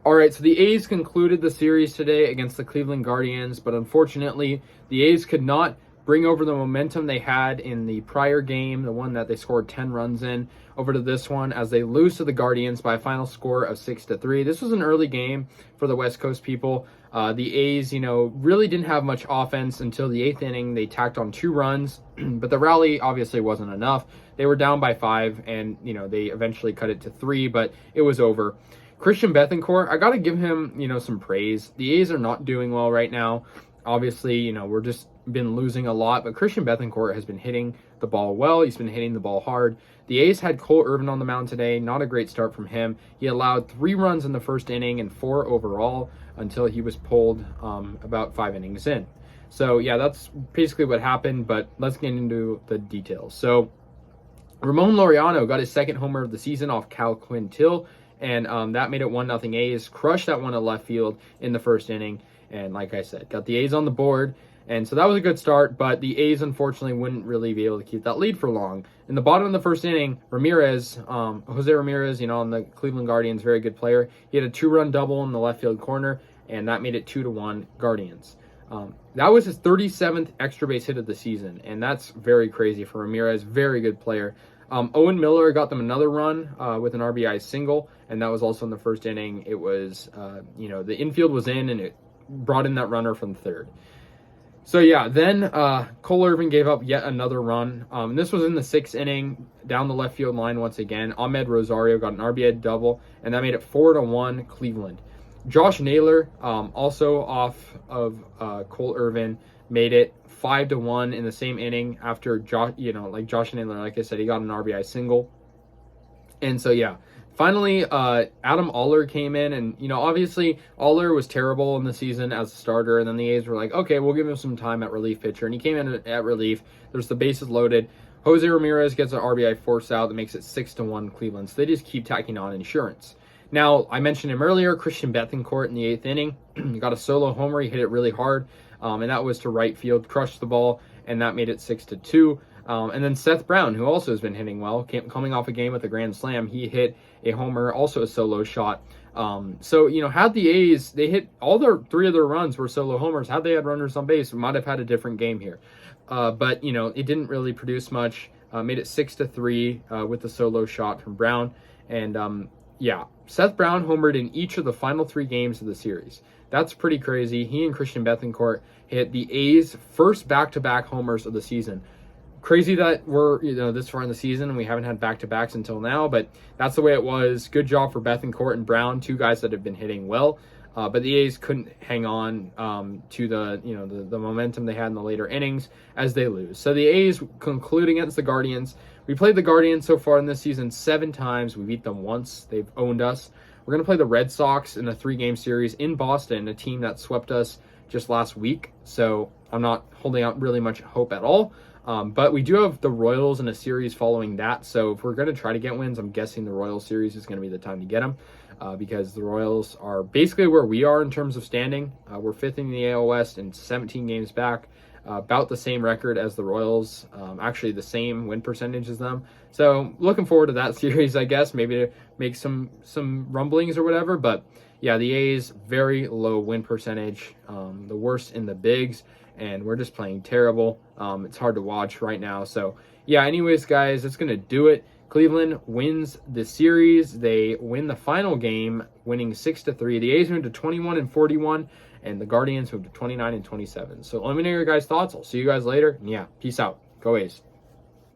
All right, so the A's concluded the series today against the Cleveland Guardians, but unfortunately, the A's could not bring over the momentum they had in the prior game, the one that they scored 10 runs in, over to this one as they lose to the Guardians by a final score of 6-3. This was an early game for the West Coast people. The A's, really didn't have much offense until the 8th inning. They tacked on 2 runs, but the rally obviously wasn't enough. They were down by 5, and, they eventually cut it to 3, but it was over. Christian Bethancourt, I got to give him, some praise. The A's are not doing well right now. Obviously, we're just been losing a lot, but Christian Bethancourt has been hitting the ball well. He's been hitting the ball hard. The A's had Cole Irvin on the mound today. Not a great start from him. He allowed 3 runs in the first inning and 4 overall until he was pulled about 5 innings in. So, yeah, that's basically what happened, but let's get into the details. So, Ramon Lauriano got his second homer of the season off Cal Quintil, and that made it 1-0 A's. Crushed that one to left field in the first inning, and like I said, got the A's on the board, and so that was a good start, but the A's unfortunately wouldn't really be able to keep that lead for long. In the bottom of the first inning, Ramirez, Jose Ramirez, on the Cleveland Guardians, very good player. He had a 2-run double in the left field corner, and that made it 2-1 Guardians. That was his 37th extra base hit of the season, and that's very crazy for Ramirez. Very good player. Owen Miller got them another run with an RBI single, and that was also in the first inning. It was, the infield was in, and it brought in that runner from third. So, yeah, then Cole Irvin gave up yet another run. This was in the 6th inning, down the left field line once again. Ahmed Rosario got an RBI double, and that made it 4-1 Cleveland. Josh Naylor, also off of Cole Irvin, made it 5-1 in the same inning after Josh Naylor, like I said, he got an RBI single. And so, yeah, finally, Adam Aller came in, and, obviously Aller was terrible in the season as a starter, and then the A's were like, okay, we'll give him some time at relief pitcher, and he came in at relief. There's the bases loaded. Jose Ramirez gets an RBI force out that makes it 6-1 Cleveland. So they just keep tacking on insurance. Now, I mentioned him earlier, Christian Bethancourt in the 8th inning. He got a solo homer. He hit it really hard, and that was to right field, crushed the ball, and that made it 6-2. And then Seth Brown, who also has been hitting well, coming off a game with a grand slam, he hit a homer, also a solo shot. So, had the A's, they hit all their 3 of their runs were solo homers. Had they had runners on base, we might have had a different game here. But, it didn't really produce much. Made it 6-3 with the solo shot from Brown. And, yeah, Seth Brown homered in each of the final 3 games of the series. That's pretty crazy. He and Christian Bethancourt hit the A's first back-to-back homers of the season. Crazy that we're this far in the season and we haven't had back-to-backs until now, but that's the way it was. Good job for Bethancourt and Brown, 2 guys that have been hitting well. But the A's couldn't hang on to the momentum they had in the later innings as they lose. So the A's conclude against the Guardians. We played the Guardians so far in this season 7 times. We beat them once. They've owned us. We're going to play the Red Sox in a 3-game series in Boston, a team that swept us just last week. So I'm not holding out really much hope at all. But we do have the Royals in a series following that. So if we're going to try to get wins, I'm guessing the Royals series is going to be the time to get them. Because the Royals are basically where we are in terms of standing. We're 5th in the AL West and 17 games back. About the same record as the Royals. Actually the same win percentage as them. So looking forward to that series, I guess. Maybe to make some rumblings or whatever. But yeah, the A's, very low win percentage. The worst in the bigs. And we're just playing terrible. It's hard to watch right now. So yeah, anyways, guys, that's going to do it. Cleveland wins the series. They win the final game, winning 6-3. The A's moved to 21-41, and the Guardians moved to 29-27. So let me know your guys' thoughts. I'll see you guys later. And yeah, peace out. Go A's.